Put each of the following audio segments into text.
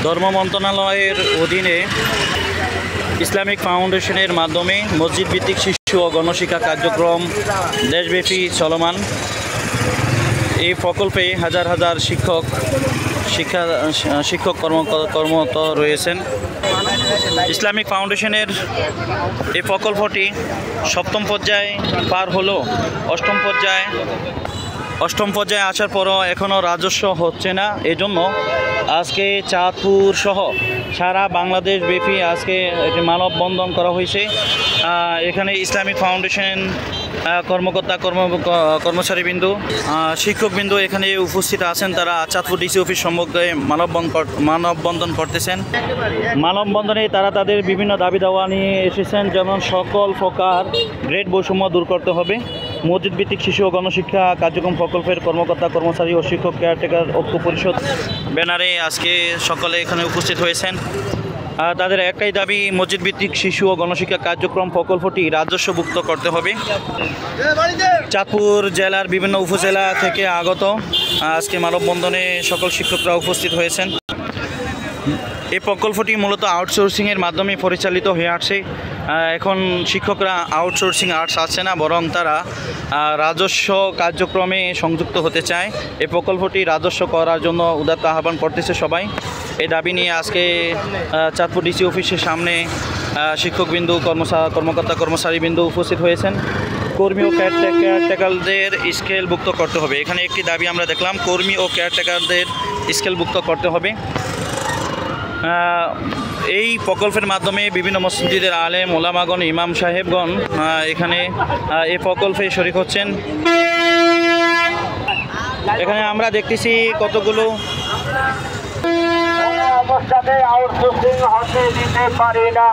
ধর্ম মন্ত্রণালয়ের অধীনে ইসলামিক ফাউন্ডেশনের মাধ্যমে মসজিদ ভিত্তিক শিশু ও গণশিক্ষা কার্যক্রম দেশব্যাপী চলমান। এই প্রকল্পে হাজার হাজার শিক্ষক কর্মরত রয়েছেন। ইসলামিক ফাউন্ডেশনের এই প্রকল্পটি সপ্তম পর্যায়ে পার হলো। অষ্টম পর্যায়ে আসার পরও এখনও রাজস্ব হচ্ছে না। এজন্য আজকে চাঁদপুর সহ সারা বাংলাদেশ ব্যাপী আজকে একটি মানববন্ধন করা হয়েছে। এখানে ইসলামিক ফাউন্ডেশন কর্মচারীবৃন্দ, শিক্ষকবৃন্দ এখানে উপস্থিত আছেন। তারা চাঁদপুর ডিসি অফিস সম্মুখে মানববন্ধন করতেছেন। মানববন্ধনে তারা তাদের বিভিন্ন দাবি দাওয়া নিয়ে এসেছেন, যেমন সকল প্রকার গ্রেড বৈষম্য দূর করতে হবে, মসজিদ ভিত্তিক শিশু ও গণশিক্ষা কার্যক্রম প্রকল্পের কর্মকর্তা কর্মচারী ও শিক্ষক কেয়ারটেকার ঐক্য পরিষদ ব্যানারে আজকে সকলে এখানে উপস্থিত হয়েছেন। তাদের একটাই দাবি, মসজিদ ভিত্তিক শিশু ও গণশিক্ষা কার্যক্রম প্রকল্পটি রাজস্বভুক্ত করতে হবে। চাঁদপুর জেলার বিভিন্ন উপজেলা থেকে আগত আজকে মানববন্ধনে সকল শিক্ষকরা উপস্থিত হয়েছেন। এই প্রকল্পটি মূলত আউটসোর্সিংয়ের মাধ্যমে পরিচালিত হয়ে আসছে। এখন শিক্ষকরা আউটসোর্সিং আর্টস আসছে না, বরং তারা রাজস্ব কার্যক্রমে সংযুক্ত হতে চায়। এই প্রকল্পটি রাজস্ব করার জন্য উদাত্ত আহ্বান করতেছে সবাই। এই দাবি নিয়ে আজকে চাঁদপুর ডিসি অফিসের সামনে শিক্ষকবিন্দু, কর্মকর্তা কর্মচারীবৃন্দ উপস্থিত হয়েছেন। কর্মী ও কেয়ারটেকারদের স্কেলভুক্ত করতে হবে। এখানে একটি দাবি আমরা দেখলাম, কর্মী ও কেয়ারটেকারদের স্কেলভুক্ত করতে হবে। এই প্রকল্পের মাধ্যমে বিভিন্ন মসজিদের আলেম, ওলামাগণ, ইমাম সাহেবগণ এখানে এই প্রকল্পে শরীক হচ্ছেন। এখানে আমরা দেখতেছি কতগুলো অবস্থাতে আউটসোর্সিং হতে দিতে পারি না।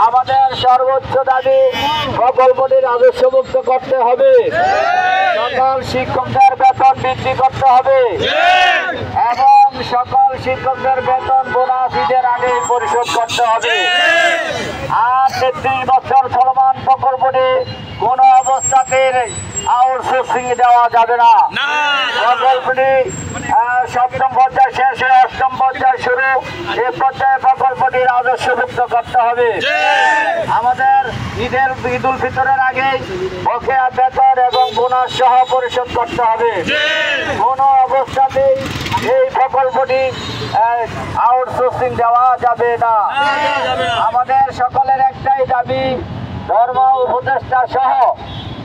আমাদের সর্বোচ্চ দাবি প্রকল্পটি রাজস্বমুক্ত করতে হবে। সকল শিক্ষকদের বেতন বৃদ্ধি করতে হবে এবং সকল শিক্ষকদের বেতন বোনাস ঈদের আগে পরিশোধ করতে হবে। আর 33 বছর চলমান প্রকল্পটি কোন অবস্থাতে আউটসোর্সিং দেওয়া যাবে না। প্রকল্পটি সপ্তম পর্যায়ে শেষ হয়ে অষ্টম পর্যায়ে শুরু। এই পর্যায়ে প্রকল্পটি রাজস্বভুক্ত করতে হবে। আমাদের ঈদুল ফিতরের আগে বকেয়া বেতন এবং বোনাস সহ পরিশোধ করতে হবে। কোন অবস্থাতেই এই প্রকল্পটি আউটসোর্সিং দেওয়া যাবে না। আমাদের সকলের একটাই দাবি, ধর্ম উপদেষ্টা সহ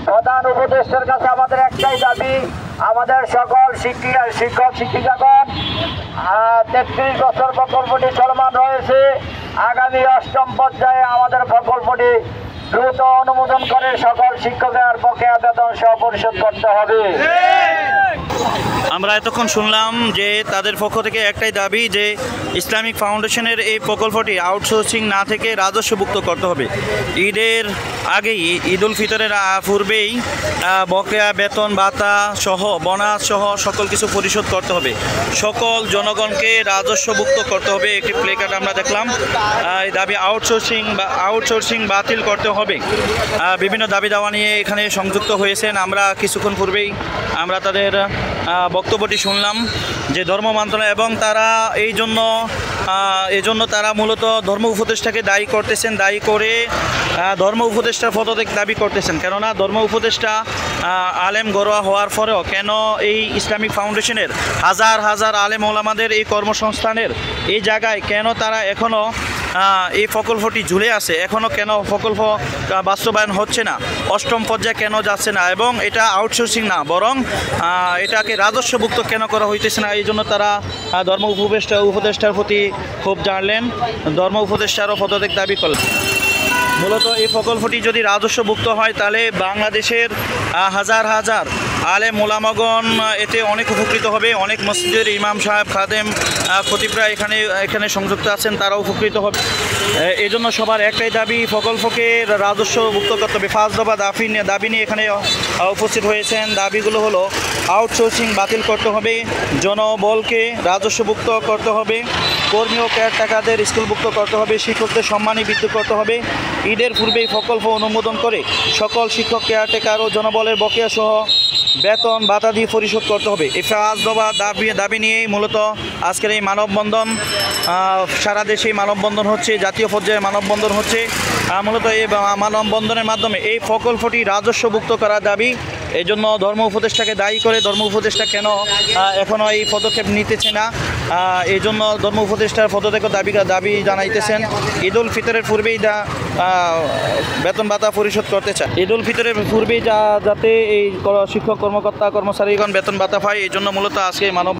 প্রধান উপদেষ্টার কাছে আমাদের একটাই দাবি, আমাদের সকল শিক্ষক শিক্ষিকাগণ 33 বছর প্রকল্পটি চলমান রয়েছে। আগামী অষ্টম পর্যায়ে আমাদের প্রকল্পটি দ্রুত অনুমোদন করে সকল শিক্ষকের বকেয়া বেতন সহ পরিশোধ করতে হবে। আমরা এতক্ষণ শুনলাম যে তাদের পক্ষ থেকে একটাই দাবি, যে ইসলামিক ফাউন্ডেশনের এই প্রকল্পটি আউটসোর্সিং না থেকে রাজস্বভুক্ত করতে হবে। ঈদের আগেই, ঈদুল ফিতরের পূর্বেই বকেয়া বেতন ভাতা সহ বোনাস সহ সকল কিছু পরিশোধ করতে হবে। সকল জনগণকে রাজস্বভুক্ত করতে হবে। একটি প্লেকার্ড আমরা দেখলাম। এই দাবি আউটসোর্সিং বাতিল করতে হবে। বিভিন্ন দাবি দাওয়া নিয়ে এখানে সংযুক্ত হয়েছেন। আমরা কিছুক্ষণ পূর্বেই আমরা তাদের বক্তব্যটি শুনলাম যে ধর্ম মন্ত্রণালয় এবং তারা এই জন্য তারা মূলত ধর্ম উপদেষ্টাকে দায়ী করতেছেন। দায়ী করে ধর্ম উপদেষ্টার পদত্যাগ দাবি করতেছেন। কেননা ধর্ম উপদেষ্টা আলেম গড়োয়া হওয়ার পরেও কেন এই ইসলামিক ফাউন্ডেশনের হাজার হাজার আলেম ওলামাদের এই কর্মসংস্থানের এই জায়গায় কেন তারা এখনও এই প্রকল্পটি ঝুলে আছে, এখনও কেন প্রকল্প বাস্তবায়ন হচ্ছে না, অষ্টম পর্যায়ে কেন যাচ্ছে না, এবং এটা আউটসোর্সিং না বরং এটাকে রাজস্বভুক্ত কেন করা হইতেছে না, এই জন্য তারা ধর্ম উপদেষ্টার প্রতি ক্ষোভ জানালেন। ধর্ম উপদেষ্টারও পদত্যাগ দাবি করলেন। মূলত এই প্রকল্পটি যদি রাজস্বভুক্ত হয় তাহলে বাংলাদেশের হাজার হাজার আলেম ওলামাগণ এতে অনেক উপকৃত হবে। অনেক মসজিদের ইমাম সাহেব, খাদেম, খতিবরা এখানে সংযুক্ত আছেন, তারা উপকৃত হবে। এই জন্য সবার একটাই দাবি, প্রকল্পকে রাজস্বভুক্ত করতে হবে। 5 দফা দাবি নিয়ে এখানে উপস্থিত হয়েছেন। দাবিগুলো হলো আউটসোর্সিং বাতিল করতে হবে, জনবলকে রাজস্বভুক্ত করতে হবে, কর্মী ও কেয়ারটেকারদের স্কুলভুক্ত করতে হবে, শিক্ষকদের সম্মানী বৃদ্ধি করতে হবে, ঈদের পূর্বেই প্রকল্প অনুমোদন করে সকল শিক্ষক, কেয়ারটেকার ও জনবলের বকেয়া সহ বেতন ভাতা দিয়ে পরিশোধ করতে হবে। এই 5 দফা দাবি নিয়েই মূলত আজকের এই মানববন্ধন। সারা দেশে মানববন্ধন হচ্ছে, জাতীয় পর্যায়ে মানববন্ধন হচ্ছে। মূলত এই মানববন্ধনের মাধ্যমে এই প্রকল্পটি রাজস্বভুক্ত করার দাবি। এই জন্য ধর্ম উপদেষ্টাকে দায়ী করে ধর্ম উপদেষ্টা কেন এখনও এই পদক্ষেপ নিতেছে না, এই জন্য ধর্ম উপদেষ্টার পদত্যাগ দাবি জানাইতেছেন। ঈদুল ফিতরের পূর্বেই বেতন ভাতা পরিশোধ করতে চায়। ঈদুল ফিতরের পূর্বেই যাতে এই শিক্ষক কর্মকর্তা কর্মচারীগণ বেতন ভাতা পায়, এই জন্য মূলত আজকে মানব